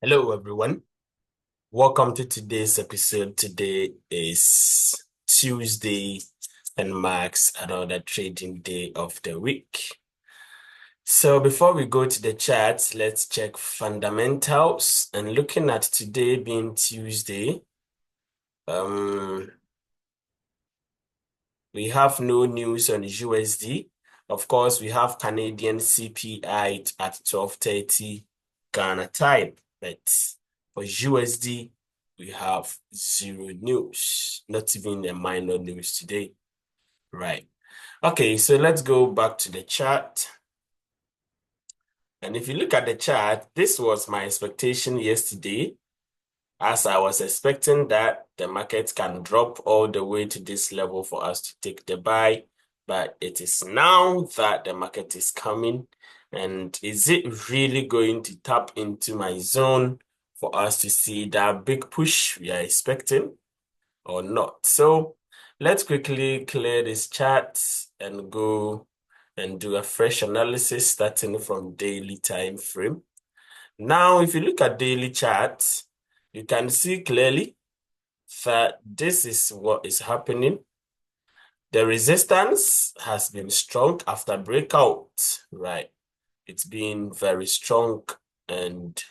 Hello, everyone. Welcome to today's episode. Today is Tuesday and marks another trading day of the week. So before we go to the charts, let's check fundamentals. And looking at today being Tuesday, we have no news on USD. Of course, we have Canadian CPI at 12:30 Ghana time, but for USD, we have zero news, not even a minor news today. Right. Okay, so let's go back to the chart. And if you look at the chart, this was my expectation yesterday, as I was expecting that the market can drop all the way to this level for us to take the buy. But it is now that the market is coming. And is it really going to tap into my zone for us to see that big push we are expecting or not? So let's quickly clear this chart and go and do a fresh analysis starting from daily time frame. Now, if you look at daily charts, you can see clearly that this is what is happening. The resistance has been strong after breakout, right? It's been very strong, and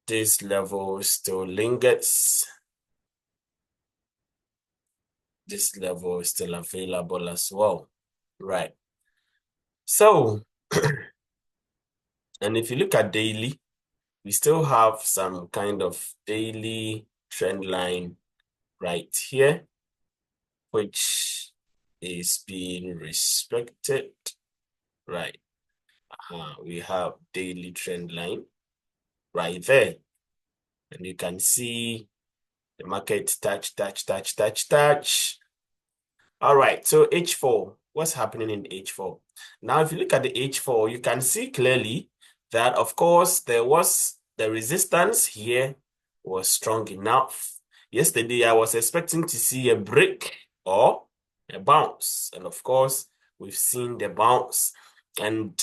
this level still lingers. This level is still available as well, right? So, and if you look at daily, we still have some kind of daily trend line right here, which is being respected, right? We have daily trend line right there. And you can see the market touch. All right, so H4, what's happening in H4? Now, if you look at the H4, you can see clearly that, of course, there was the resistance here was strong enough. Yesterday, I was expecting to see a break or a bounce. And of course, we've seen the bounce. And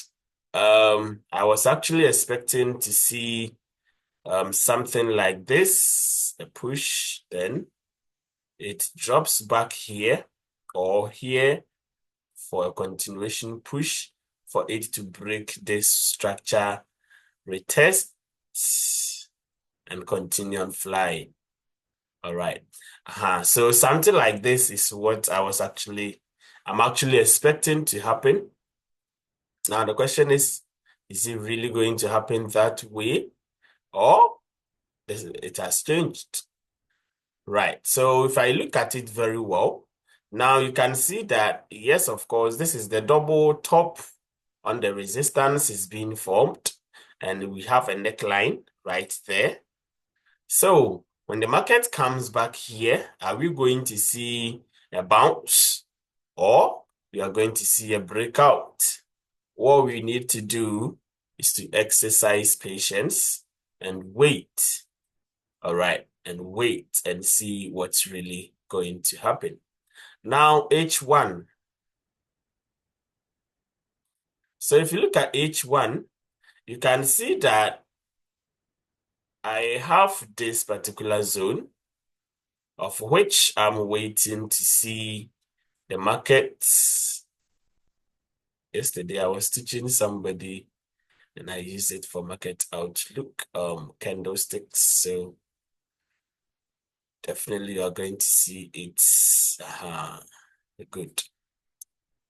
I was actually expecting to see something like this, a push, then it drops back here or here for a continuation push for it to break this structure, retest, and continue on flying. All right. So something like this is what I'm actually expecting to happen. Now the question is it really going to happen that way, or it has changed? Right. So if I look at it very well, now you can see that, yes, of course, this is the double top on the resistance is being formed, and we have a neckline right there. So when the market comes back here, are we going to see a bounce, or we are going to see a breakout? What we need to do is to exercise patience and wait. All right, and wait and see what's really going to happen. Now, H1. So if you look at H1, you can see that I have this particular zone of which I'm waiting to see the market. Yesterday, I was teaching somebody and I used it for market outlook, candlesticks. So definitely you're going to see it's good.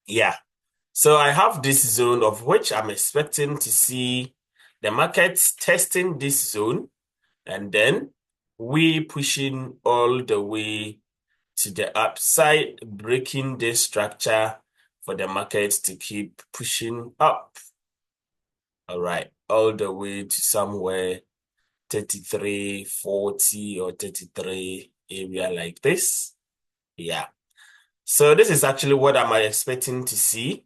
Yeah. So I have this zone of which I'm expecting to see the market testing this zone, and then we pushing all the way to the upside, breaking this structure for the market to keep pushing up. All right, all the way to somewhere 33, 40 or 33 area like this. Yeah. So this is actually what I'm expecting to see.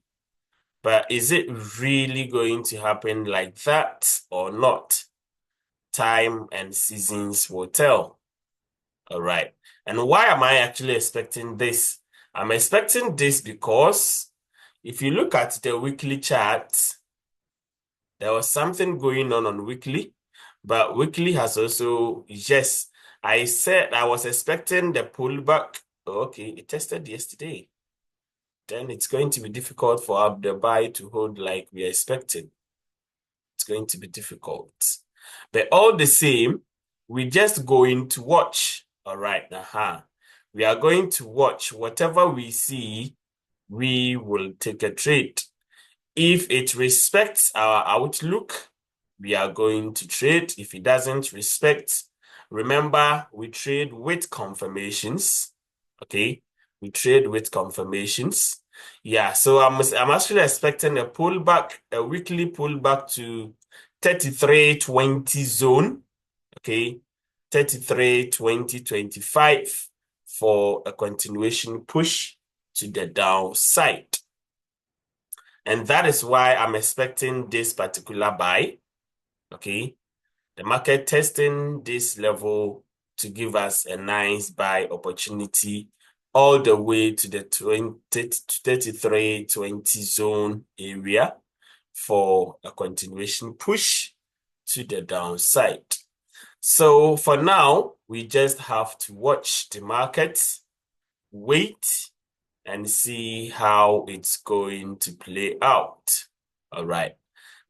But is it really going to happen like that or not? Time and seasons will tell. All right. And why am I actually expecting this? I'm expecting this because if you look at the weekly chart, there was something going on weekly. But weekly has also, yes, I said I was expecting the pullback. Okay, it tested yesterday. Then it's going to be difficult for the buy to hold like we are expecting. It's going to be difficult. But all the same, we're just going to watch. All right, we are going to watch whatever we see, we will take a trade. If it respects our outlook, we are going to trade. If it doesn't respect, remember, we trade with confirmations. Okay, we trade with confirmations. Yeah, so I'm actually expecting a pullback, a weekly pullback to 33.20 zone. Okay, 33.20.25 for a continuation push to the downside. And that is why I'm expecting this particular buy. Okay, the market testing this level to give us a nice buy opportunity all the way to the 33.20 zone area for a continuation push to the downside. So for now, we just have to watch the market, wait, and see how it's going to play out. All right.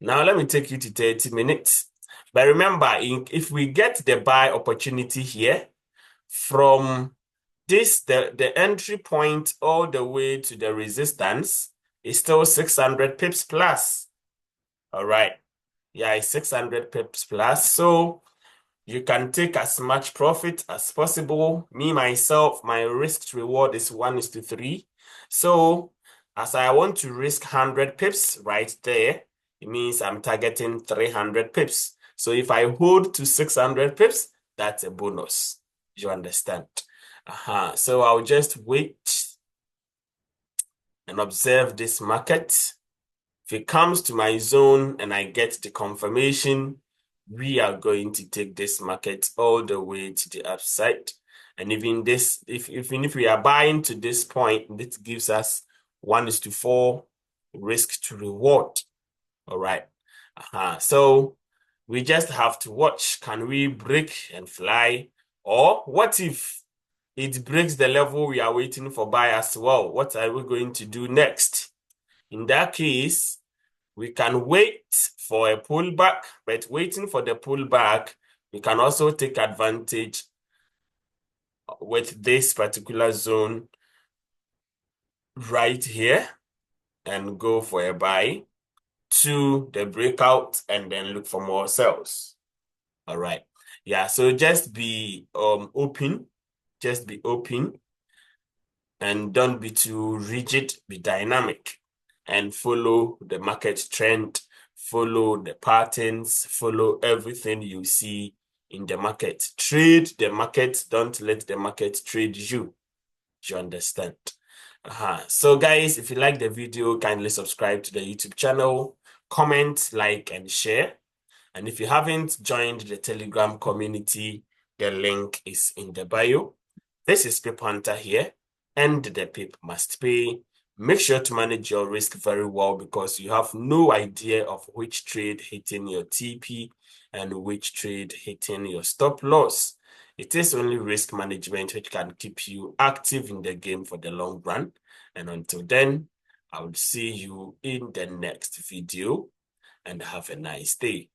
Now let me take you to 30 minutes. But remember, if we get the buy opportunity here from the entry point all the way to the resistance is still 600 pips plus. All right. Yeah, it's 600 pips plus. So you can take as much profit as possible. Me, myself, my risk to reward is 1:3. So as I want to risk 100 pips right there, it means I'm targeting 300 pips. So if I hold to 600 pips, that's a bonus. You understand? So I'll just wait and observe this market. If it comes to my zone and I get the confirmation, we are going to take this market all the way to the upside. And even this, even if we are buying to this point, this gives us 1:4 risk to reward. All right. So we just have to watch. Can we break and fly? Or what if it breaks the level we are waiting for buy as well? What are we going to do next? In that case, we can wait for a pullback, but waiting for the pullback, we can also take advantage with this particular zone right here and go for a buy to the breakout and then look for more sells. All right. Yeah, so just be open. Just be open and don't be too rigid, be dynamic and follow the market trend, follow the patterns, follow everything you see in the market. Trade the market, don't let the market trade you. Do you understand? So guys, if you like the video, kindly subscribe to the YouTube channel, comment, like, and share. And if you haven't joined the Telegram community, the link is in the bio. This is Pip Hunter here, and the Pip must pay. Make sure to manage your risk very well because you have no idea of which trade hitting your TP and which trade hitting your stop loss. It is only risk management which can keep you active in the game for the long run. And until then, I will see you in the next video and have a nice day.